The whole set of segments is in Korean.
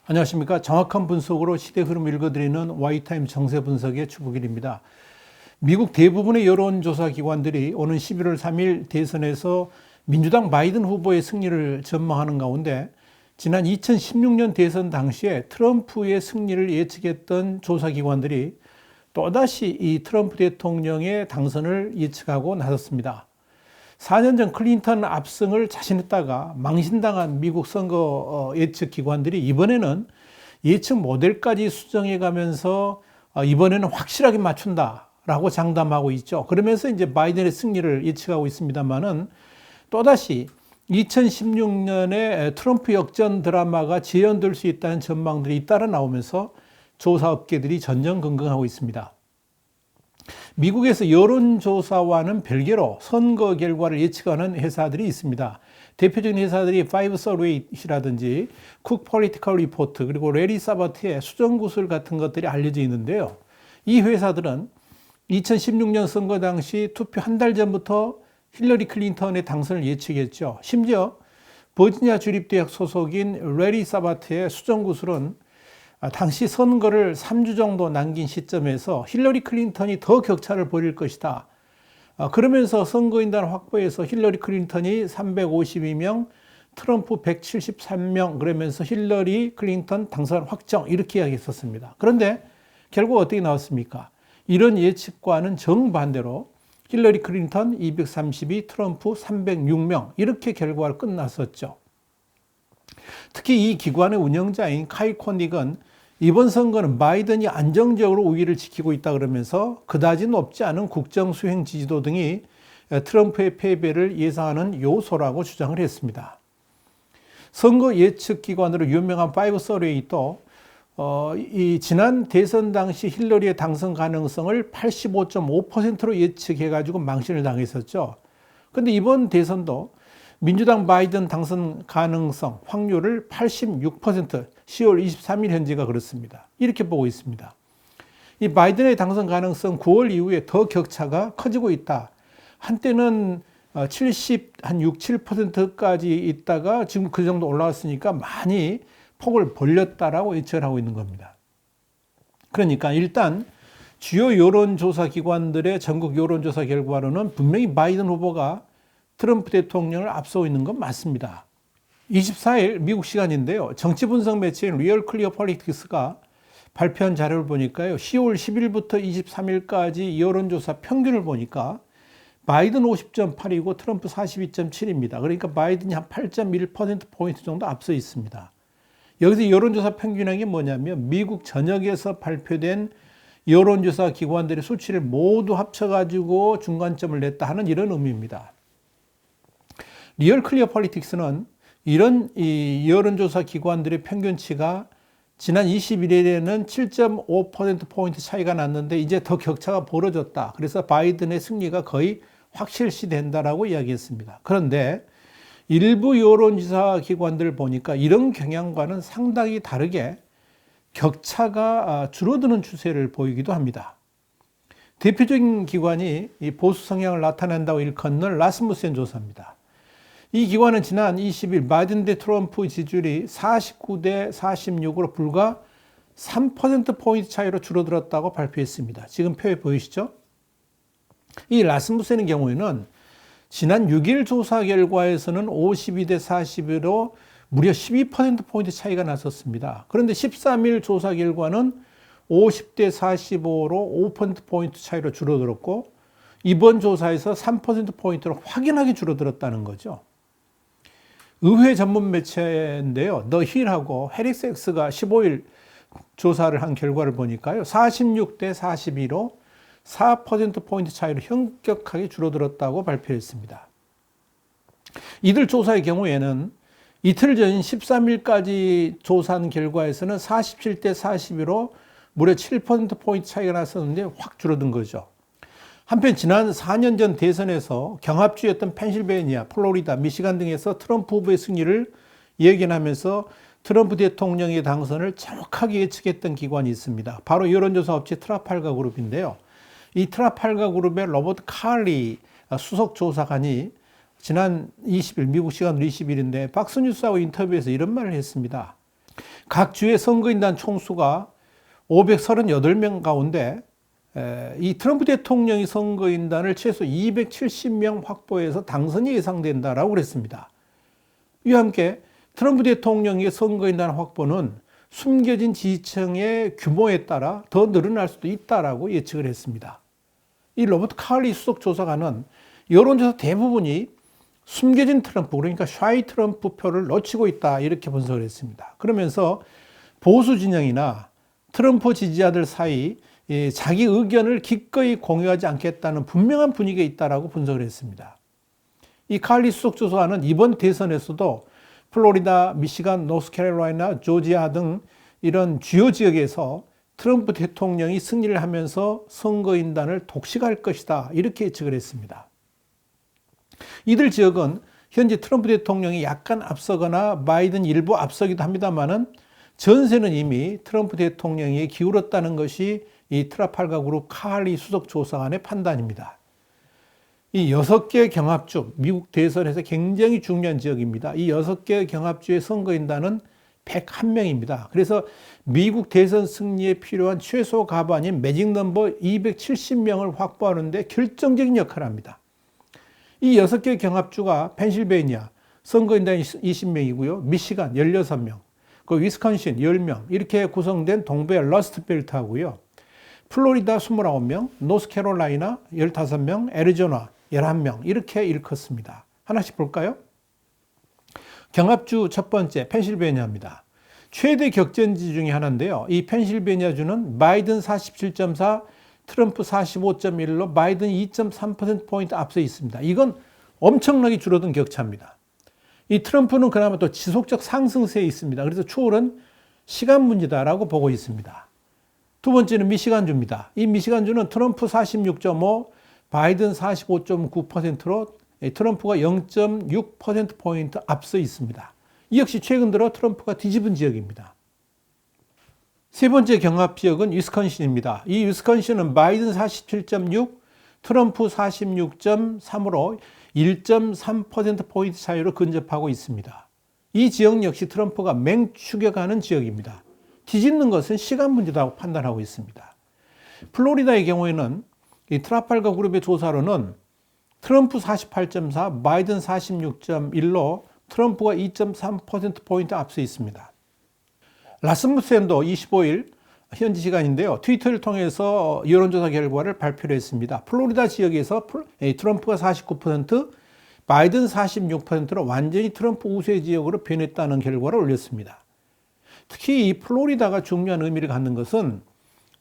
안녕하십니까. 정확한 분석으로 시대 흐름을 읽어드리는 Y타임 정세 분석의 추국일입니다. 미국 대부분의 여론조사 기관들이 오는 11월 3일 대선에서 민주당 바이든 후보의 승리를 전망하는 가운데 지난 2016년 대선 당시에 트럼프의 승리를 예측했던 조사 기관들이 또다시 이 트럼프 대통령의 당선을 예측하고 나섰습니다. 4년 전 클린턴 압승을 자신했다가 망신당한 미국 선거 예측 기관들이 이번에는 예측 모델까지 수정해 가면서 이번에는 확실하게 맞춘다라고 장담하고 있죠. 그러면서 이제 바이든의 승리를 예측하고 있습니다만은 또다시 2016년에 트럼프 역전 드라마가 재현될 수 있다는 전망들이 잇따라 나오면서 조사 업계들이 전전긍긍하고 있습니다. 미국에서 여론조사와는 별개로 선거 결과를 예측하는 회사들이 있습니다. 대표적인 회사들이 538이라든지 쿡 폴리티컬 리포트 그리고 레리 사바트의 수정구술 같은 것들이 알려져 있는데요. 이 회사들은 2016년 선거 당시 투표 한 달 전부터 힐러리 클린턴의 당선을 예측했죠. 심지어 버지니아 주립대학 소속인 레리 사바트의 수정구술은 당시 선거를 3주 정도 남긴 시점에서 힐러리 클린턴이 더 격차를 벌일 것이다. 그러면서 선거인단 확보해서 힐러리 클린턴이 352명, 트럼프 173명 그러면서 힐러리 클린턴 당선 확정 이렇게 이야기했었습니다. 그런데 결국 어떻게 나왔습니까? 이런 예측과는 정반대로 힐러리 클린턴 232, 트럼프 306명 이렇게 결과가 끝났었죠. 특히 이 기관의 운영자인 카이 코닉은 이번 선거는 바이든이 안정적으로 우위를 지키고 있다 그러면서 그다지 높지 않은 국정 수행 지지도 등이 트럼프의 패배를 예상하는 요소라고 주장을 했습니다. 선거 예측 기관으로 유명한 538도 이 지난 대선 당시 힐러리의 당선 가능성을 85.5%로 예측해가지고 망신을 당했었죠. 그런데 이번 대선도 민주당 바이든 당선 가능성 확률을 86%, 10월 23일 현재가 그렇습니다. 이렇게 보고 있습니다. 이 바이든의 당선 가능성 9월 이후에 더 격차가 커지고 있다. 한때는 70, 한 6, 7%까지 있다가 지금 그 정도 올라왔으니까 많이 폭을 벌렸다라고 예측을 하고 있는 겁니다. 그러니까 일단 주요 여론조사 기관들의 전국 여론조사 결과로는 분명히 바이든 후보가 트럼프 대통령을 앞서고 있는 건 맞습니다. 24일 미국 시간인데요. 정치 분석 매체인 리얼 클리어 폴리틱스가 발표한 자료를 보니까요. 10월 10일부터 23일까지 여론조사 평균을 보니까 바이든 50.8이고 트럼프 42.7입니다. 그러니까 바이든이 한 8.1%포인트 정도 앞서 있습니다. 여기서 여론조사 평균한 게 뭐냐면 미국 전역에서 발표된 여론조사 기관들의 수치를 모두 합쳐가지고 중간점을 냈다 하는 이런 의미입니다. 리얼 클리어 폴리틱스는 이런 이 여론조사 기관들의 평균치가 지난 21일에는 7.5%포인트 차이가 났는데 이제 더 격차가 벌어졌다. 그래서 바이든의 승리가 거의 확실시된다라고 이야기했습니다. 그런데 일부 여론조사 기관들을 보니까 이런 경향과는 상당히 다르게 격차가 줄어드는 추세를 보이기도 합니다. 대표적인 기관이 이 보수 성향을 나타낸다고 일컫는 라스무센 조사입니다. 이 기관은 지난 20일 바이든 대 트럼프 지지율이 49대 46으로 불과 3%포인트 차이로 줄어들었다고 발표했습니다. 지금 표에 보이시죠? 이 라스무센의 경우에는 지난 6일 조사 결과에서는 52대 41로 무려 12%포인트 차이가 났었습니다. 그런데 13일 조사 결과는 50대 45로 5%포인트 차이로 줄어들었고 이번 조사에서 3%포인트로 확연하게 줄어들었다는 거죠. 의회 전문 매체인데요. 더 힐하고 해리스엑스가 15일 조사를 한 결과를 보니까요. 46대 42로 4%포인트 차이로 현격하게 줄어들었다고 발표했습니다. 이들 조사의 경우에는 이틀 전 13일까지 조사한 결과에서는 47대 42로 무려 7%포인트 차이가 났었는데 확 줄어든 거죠. 한편 지난 4년 전 대선에서 경합주였던 펜실베니아, 플로리다, 미시간 등에서 트럼프 후보의 승리를 예견하면서 트럼프 대통령의 당선을 정확하게 예측했던 기관이 있습니다. 바로 여론조사 업체 트라팔가 그룹인데요. 이 트라팔가 그룹의 로버트 칼리 수석조사관이 지난 20일, 미국 시간으로 20일인데 박스뉴스하고 인터뷰에서 이런 말을 했습니다. 각 주의 선거인단 총수가 538명 가운데 이 트럼프 대통령이 선거인단을 최소 270명 확보해서 당선이 예상된다라고 그랬습니다. 이와 함께 트럼프 대통령의 선거인단 확보는 숨겨진 지지층의 규모에 따라 더 늘어날 수도 있다라고 예측을 했습니다. 이 로버트 칼리 수석조사관은 여론조사 대부분이 숨겨진 트럼프, 그러니까 샤이 트럼프 표를 놓치고 있다 이렇게 분석을 했습니다. 그러면서 보수 진영이나 트럼프 지지자들 사이 자기 의견을 기꺼이 공유하지 않겠다는 분명한 분위기가 있다라고 분석을 했습니다. 이 칼리 수석조사관은 이번 대선에서도 플로리다, 미시간, 노스캐롤라이나, 조지아 등 이런 주요 지역에서 트럼프 대통령이 승리를 하면서 선거인단을 독식할 것이다 이렇게 예측을 했습니다. 이들 지역은 현재 트럼프 대통령이 약간 앞서거나 바이든 일부 앞서기도 합니다만은 전세는 이미 트럼프 대통령이 기울었다는 것이 이 트라팔가 그룹 칼리 수석조사관의 판단입니다. 이 6개 경합주, 미국 대선에서 굉장히 중요한 지역입니다. 이 6개 경합주의 선거인단은 101명입니다. 그래서 미국 대선 승리에 필요한 최소 가반인 매직 넘버 270명을 확보하는데 결정적인 역할을 합니다. 이 6개 경합주가 펜실베이니아 선거인단이 20명이고요. 미시간 16명, 그 위스콘신 10명 이렇게 구성된 동부의 러스트벨트하고요. 플로리다 29명, 노스캐롤라이나 15명, 애리조나 11명 이렇게 일컫습니다. 하나씩 볼까요? 경합주 첫 번째 펜실베니아입니다. 최대 격전지 중에 하나인데요. 이 펜실베니아주는 바이든 47.4, 트럼프 45.1로 바이든 2.3%포인트 앞서 있습니다. 이건 엄청나게 줄어든 격차입니다. 이 트럼프는 그나마 또 지속적 상승세에 있습니다. 그래서 추월은 시간 문제다라고 보고 있습니다. 두 번째는 미시간주입니다. 이 미시간주는 트럼프 46.5, 바이든 45.9%로 트럼프가 0.6%포인트 앞서 있습니다. 이 역시 최근 들어 트럼프가 뒤집은 지역입니다. 세 번째 경합 지역은 위스콘신입니다. 이 위스콘신은 바이든 47.6, 트럼프 46.3으로 1.3%포인트 차이로 근접하고 있습니다. 이 지역 역시 트럼프가 맹추격하는 지역입니다. 뒤집는 것은 시간 문제라고 판단하고 있습니다. 플로리다의 경우에는 이 트라팔가 그룹의 조사로는 트럼프 48.4, 바이든 46.1로 트럼프가 2.3%포인트 앞서 있습니다. 라스무센도 25일 현지 시간인데요. 트위터를 통해서 여론조사 결과를 발표를 했습니다. 플로리다 지역에서 트럼프가 49%, 바이든 46%로 완전히 트럼프 우세 지역으로 변했다는 결과를 올렸습니다. 특히 이 플로리다가 중요한 의미를 갖는 것은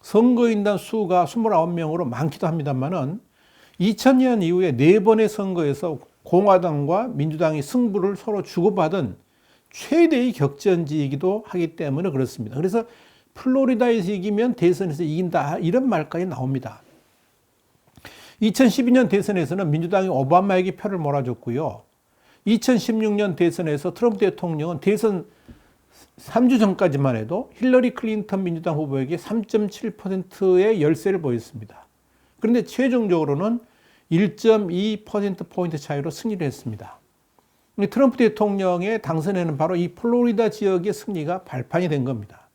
선거인단 수가 29명으로 많기도 합니다만은 2000년 이후에 4번의 선거에서 공화당과 민주당이 승부를 서로 주고받은 최대의 격전지이기도 하기 때문에 그렇습니다. 그래서 플로리다에서 이기면 대선에서 이긴다 이런 말까지 나옵니다. 2012년 대선에서는 민주당이 오바마에게 표를 몰아줬고요. 2016년 대선에서 트럼프 대통령은 대선 3주 전까지만 해도 힐러리 클린턴 민주당 후보에게 3.7%의 열세를 보였습니다. 그런데 최종적으로는 1.2%포인트 차이로 승리를 했습니다. 트럼프 대통령의 당선에는 바로 이 플로리다 지역의 승리가 발판이 된 겁니다.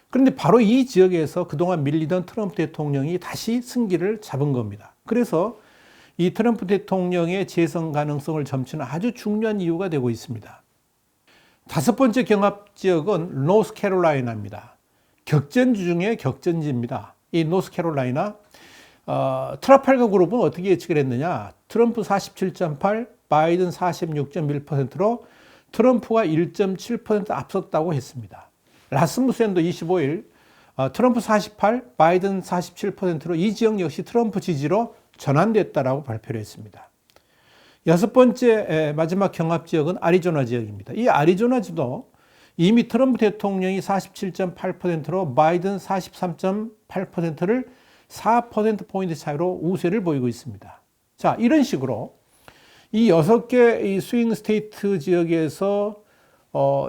그런데 바로 이 지역에서 그동안 밀리던 트럼프 대통령이 다시 승기를 잡은 겁니다. 그래서 이 트럼프 대통령의 재선 가능성을 점치는 아주 중요한 이유가 되고 있습니다. 다섯 번째 경합 지역은 노스캐롤라이나입니다. 격전지 중에 격전지입니다. 이 노스캐롤라이나 트라팔가 그룹은 어떻게 예측을 했느냐? 트럼프 47.8, 바이든 46.1%로 트럼프가 1.7% 앞섰다고 했습니다. 라스무센도 25일 트럼프 48, 바이든 47%로 이 지역 역시 트럼프 지지로 전환됐다라고 발표를 했습니다. 여섯 번째 마지막 경합 지역은 아리조나 지역입니다. 이 아리조나주도 이미 트럼프 대통령이 47.8%로 바이든 43.8%를 4%포인트 차이로 우세를 보이고 있습니다. 자, 이런 식으로 이 6개 이 스윙 스테이트 지역에서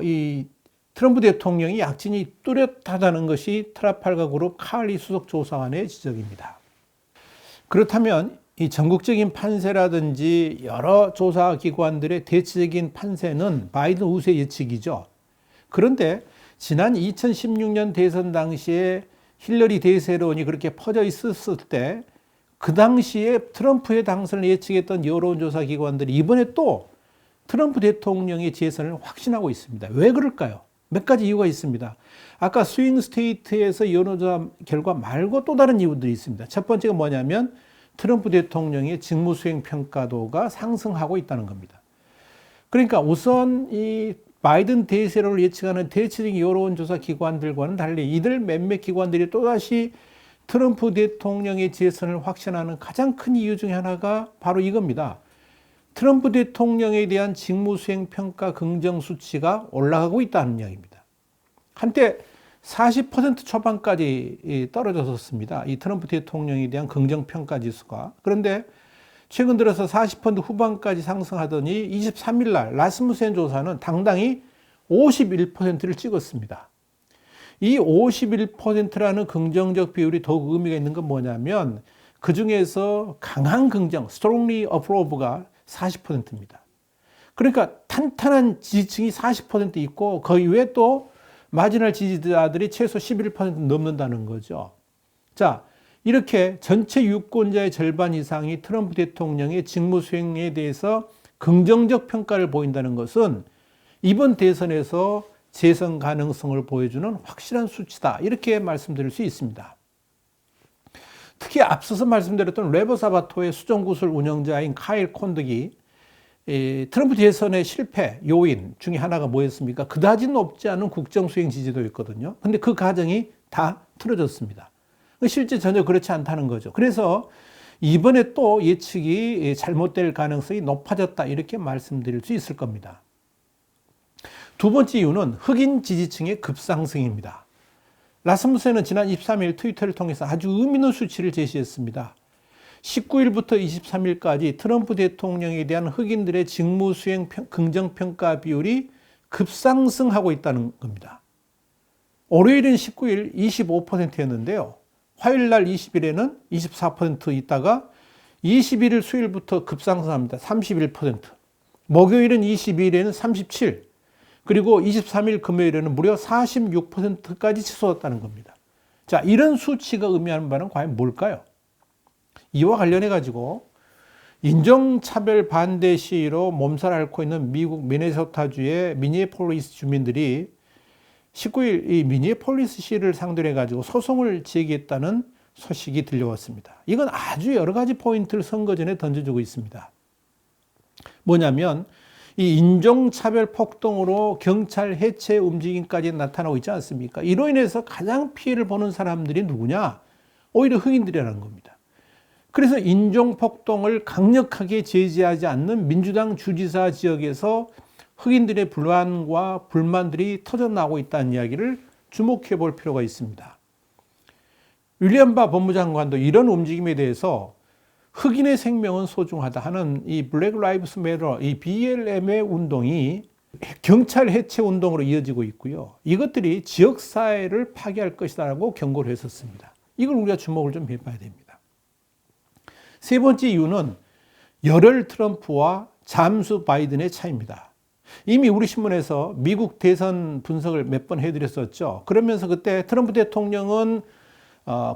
이 트럼프 대통령이 약진이 뚜렷하다는 것이 트라팔가 그룹 칼리 수석조사관의 지적입니다. 그렇다면 이 전국적인 판세라든지 여러 조사기관들의 대체적인 판세는 바이든 우세 예측이죠. 그런데 지난 2016년 대선 당시에 힐러리 대세론이 그렇게 퍼져 있었을 때 그 당시에 트럼프의 당선을 예측했던 여론조사 기관들이 이번에 또 트럼프 대통령의 재선을 확신하고 있습니다. 왜 그럴까요? 몇 가지 이유가 있습니다. 아까 스윙 스테이트에서 여론조사 결과 말고 또 다른 이유들이 있습니다. 첫 번째가 뭐냐면 트럼프 대통령의 직무수행 평가도가 상승하고 있다는 겁니다. 그러니까 우선 이 바이든 대세론을 예측하는 대체적인 여론조사 기관들과는 달리 이들 몇몇 기관들이 또다시 트럼프 대통령의 재선을 확신하는 가장 큰 이유 중에 하나가 바로 이겁니다. 트럼프 대통령에 대한 직무수행 평가 긍정 수치가 올라가고 있다는 이야기입니다. 한때 40% 초반까지 떨어졌었습니다. 이 트럼프 대통령에 대한 긍정 평가 지수가. 그런데 최근 들어서 40% 후반까지 상승하더니 23일 날 라스무센 조사는 당당히 51%를 찍었습니다. 이 51%라는 긍정적 비율이 더욱 의미가 있는 건 뭐냐면 그 중에서 강한 긍정, strongly approve가 40%입니다. 그러니까 탄탄한 지지층이 40% 있고 그 이외에 또 마지널 지지자들이 최소 11% 넘는다는 거죠. 자, 이렇게 전체 유권자의 절반 이상이 트럼프 대통령의 직무 수행에 대해서 긍정적 평가를 보인다는 것은 이번 대선에서 재선 가능성을 보여주는 확실한 수치다. 이렇게 말씀드릴 수 있습니다. 특히 앞서서 말씀드렸던 레버 사바토의 수정구술 운영자인 카일 콘득이 트럼프 대선의 실패 요인 중에 하나가 뭐였습니까? 그다지 높지 않은 국정수행 지지도였거든요. 근데 그 과정이 다 틀어졌습니다. 실제 전혀 그렇지 않다는 거죠. 그래서 이번에 또 예측이 잘못될 가능성이 높아졌다. 이렇게 말씀드릴 수 있을 겁니다. 두 번째 이유는 흑인 지지층의 급상승입니다. 라스무센은 지난 23일 트위터를 통해서 아주 의미 있는 수치를 제시했습니다. 19일부터 23일까지 트럼프 대통령에 대한 흑인들의 직무수행 긍정평가 비율이 급상승하고 있다는 겁니다. 월요일은 19일 25%였는데요. 화요일날 20일에는 24% 있다가 21일 수요일부터 급상승합니다. 31%. 목요일은 22일에는 37%. 그리고 23일 금요일에는 무려 46%까지 치솟았다는 겁니다. 자, 이런 수치가 의미하는 바는 과연 뭘까요? 이와 관련해 가지고 인종차별 반대 시위로 몸살을 앓고 있는 미국 미네소타주의 미니애폴리스 주민들이 19일 이 미니애폴리스 시를 상대로 해가지고 소송을 제기했다는 소식이 들려왔습니다. 이건 아주 여러 가지 포인트를 선거 전에 던져주고 있습니다. 뭐냐면 이 인종차별 폭동으로 경찰 해체 움직임까지 나타나고 있지 않습니까? 이로 인해서 가장 피해를 보는 사람들이 누구냐? 오히려 흑인들이라는 겁니다. 그래서 인종폭동을 강력하게 제지하지 않는 민주당 주지사 지역에서 흑인들의 불안과 불만들이 터져나오고 있다는 이야기를 주목해 볼 필요가 있습니다. 윌리엄 바 법무장관도 이런 움직임에 대해서 흑인의 생명은 소중하다 하는 이 블랙 라이브스 매터, 이 BLM의 운동이 경찰 해체 운동으로 이어지고 있고요. 이것들이 지역사회를 파괴할 것이다라고 경고를 했었습니다. 이걸 우리가 주목을 좀 해봐야 됩니다. 세 번째 이유는 열혈 트럼프와 잠수 바이든의 차이입니다. 이미 우리 신문에서 미국 대선 분석을 몇 번 해드렸었죠. 그러면서 그때 트럼프 대통령은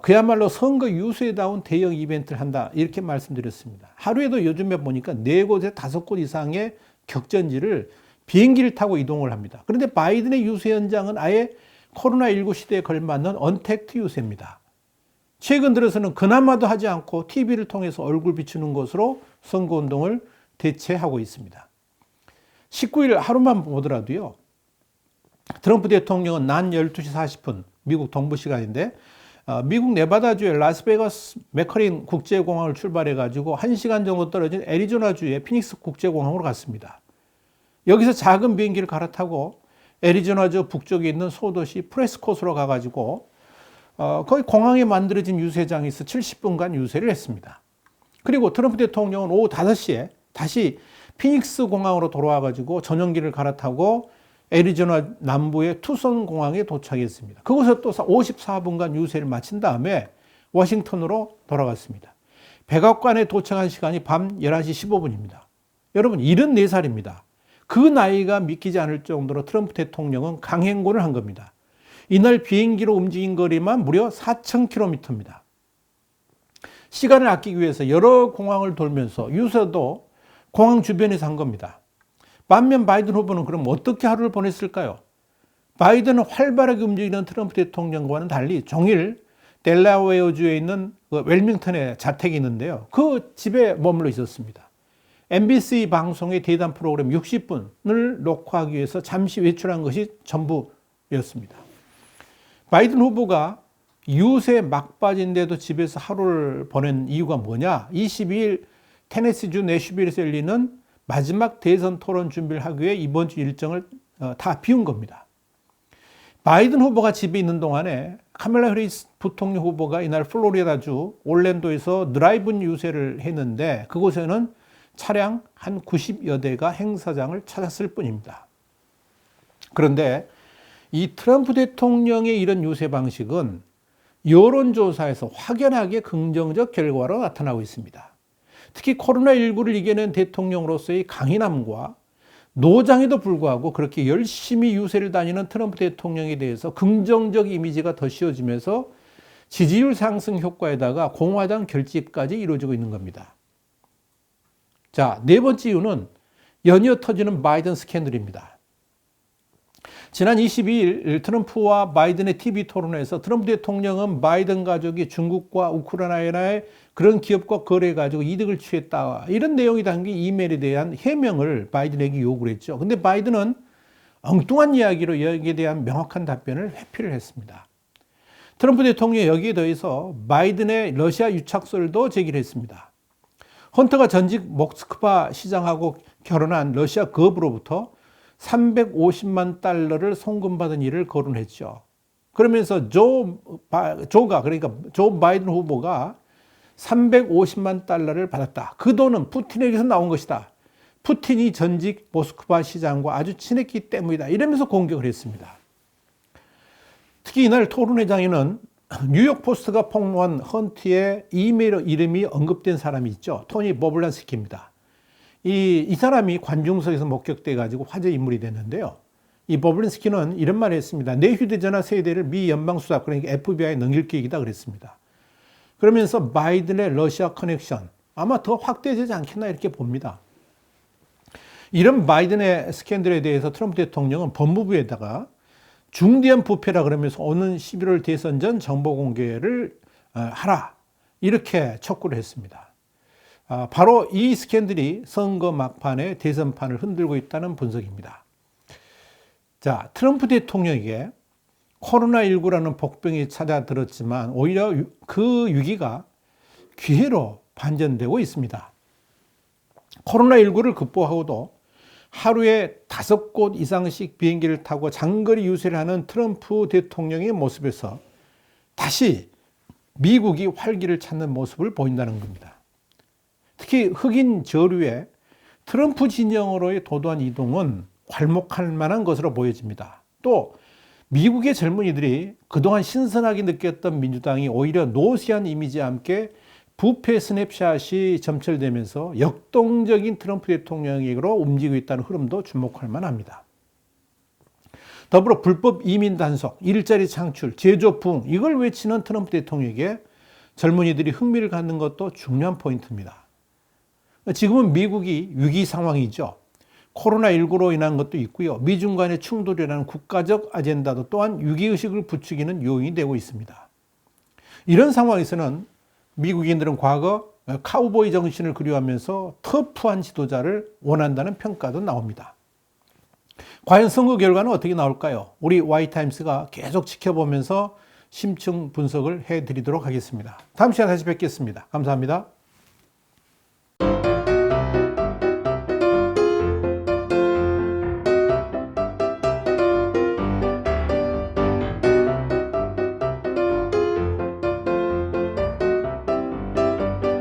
그야말로 선거 유세다운 대형 이벤트를 한다. 이렇게 말씀드렸습니다. 하루에도 요즘에 보니까 4곳에 5곳 이상의 격전지를 비행기를 타고 이동을 합니다. 그런데 바이든의 유세 현장은 아예 코로나19 시대에 걸맞는 언택트 유세입니다. 최근 들어서는 그나마도 하지 않고 TV를 통해서 얼굴 비추는 것으로 선거운동을 대체하고 있습니다. 19일 하루만 보더라도요. 트럼프 대통령은 낮 12시 40분 미국 동부 시간인데 미국 네바다주의 라스베가스 맥커린 국제공항을 출발해가지고 1시간 정도 떨어진 애리조나주의 피닉스 국제공항으로 갔습니다. 여기서 작은 비행기를 갈아타고 애리조나주 북쪽에 있는 소도시 프레스코스로 가가지고 거기 공항에 만들어진 유세장에서 70분간 유세를 했습니다. 그리고 트럼프 대통령은 오후 5시에 다시 피닉스 공항으로 돌아와가지고 전용기를 갈아타고 애리조나 남부의 투손 공항에 도착했습니다. 그곳에서 또 54분간 유세를 마친 다음에 워싱턴으로 돌아갔습니다. 백악관에 도착한 시간이 밤 11시 15분입니다. 여러분 74살입니다. 그 나이가 믿기지 않을 정도로 트럼프 대통령은 강행군을 한 겁니다. 이날 비행기로 움직인 거리만 무려 4,000km입니다. 시간을 아끼기 위해서 여러 공항을 돌면서 유서도 공항 주변에서 한 겁니다. 반면 바이든 후보는 그럼 어떻게 하루를 보냈을까요? 바이든은 활발하게 움직이는 트럼프 대통령과는 달리 종일 델라웨어주에 있는 웰밍턴에 자택이 있는데요. 그 집에 머물러 있었습니다. MBC 방송의 대담 프로그램 60분을 녹화하기 위해서 잠시 외출한 것이 전부였습니다. 바이든 후보가 유세 막바지인데도 집에서 하루를 보낸 이유가 뭐냐? 22일 테네시주 내슈빌에서 열리는 마지막 대선 토론 준비를 하기 위해 이번 주 일정을 다 비운 겁니다. 바이든 후보가 집에 있는 동안에 카멜라 해리스 부통령 후보가 이날 플로리다주 올랜도에서 드라이브인 유세를 했는데 그곳에는 차량 한 90여 대가 행사장을 찾았을 뿐입니다. 그런데 이 트럼프 대통령의 이런 유세 방식은 여론조사에서 확연하게 긍정적 결과로 나타나고 있습니다. 특히 코로나19를 이겨낸 대통령으로서의 강인함과 노장에도 불구하고 그렇게 열심히 유세를 다니는 트럼프 대통령에 대해서 긍정적 이미지가 더 씌워지면서 지지율 상승 효과에다가 공화당 결집까지 이루어지고 있는 겁니다. 자, 네 번째 이유는 연이어 터지는 바이든 스캔들입니다. 지난 22일 트럼프와 바이든의 TV 토론에서 트럼프 대통령은 바이든 가족이 중국과 우크라이나의 그런 기업과 거래해가지고 이득을 취했다. 이런 내용이 담긴 이메일에 대한 해명을 바이든에게 요구를 했죠. 근데 바이든은 엉뚱한 이야기로 여기에 대한 명확한 답변을 회피를 했습니다. 트럼프 대통령이 여기에 더해서 바이든의 러시아 유착설도 제기를 했습니다. 헌터가 전직 모스크바 시장하고 결혼한 러시아 거부로부터 350만 달러를 송금받은 일을 거론했죠. 그러면서 그러니까 조 바이든 후보가 350만 달러를 받았다. 그 돈은 푸틴에게서 나온 것이다. 푸틴이 전직 모스크바 시장과 아주 친했기 때문이다. 이러면서 공격을 했습니다. 특히 이날 토론회장에는 뉴욕 포스트가 폭로한 헌트의 이메일 이름이 언급된 사람이 있죠. 토니 버블란스키입니다. 이 사람이 관중석에서 목격돼 가지고 화제 인물이 됐는데요. 이 버블란스키는 이런 말을 했습니다. 내 휴대전화 세대를 미 연방수사, 그러니까 FBI에 넘길 계획이다 그랬습니다. 그러면서 바이든의 러시아 커넥션 아마 더 확대되지 않겠나 이렇게 봅니다. 이런 바이든의 스캔들에 대해서 트럼프 대통령은 법무부에다가 중대한 부패라 그러면서 오는 11월 대선 전 정보 공개를 하라 이렇게 촉구를 했습니다. 바로 이 스캔들이 선거 막판에 대선판을 흔들고 있다는 분석입니다. 자, 트럼프 대통령에게 코로나19라는 복병이 찾아들었지만 오히려 그 위기가 기회로 반전되고 있습니다. 코로나19를 극복하고도 하루에 5곳 이상씩 비행기를 타고 장거리 유세를 하는 트럼프 대통령의 모습에서 다시 미국이 활기를 찾는 모습을 보인다는 겁니다. 특히 흑인 저류의 트럼프 진영으로의 도도한 이동은 괄목할 만한 것으로 보여집니다. 또 미국의 젊은이들이 그동안 신선하게 느꼈던 민주당이 오히려 노시한 이미지와 함께 부패 스냅샷이 점철되면서 역동적인 트럼프 대통령에게로 움직이고 있다는 흐름도 주목할 만합니다. 더불어 불법 이민 단속, 일자리 창출, 제조 부흥 이걸 외치는 트럼프 대통령에게 젊은이들이 흥미를 갖는 것도 중요한 포인트입니다. 지금은 미국이 위기 상황이죠. 코로나19로 인한 것도 있고요. 미중 간의 충돌이라는 국가적 아젠다도 또한 위기의식을 부추기는 요인이 되고 있습니다. 이런 상황에서는 미국인들은 과거 카우보이 정신을 그리워하면서 터프한 지도자를 원한다는 평가도 나옵니다. 과연 선거 결과는 어떻게 나올까요? 우리 Y타임스가 계속 지켜보면서 심층 분석을 해드리도록 하겠습니다. 다음 시간에 다시 뵙겠습니다. 감사합니다.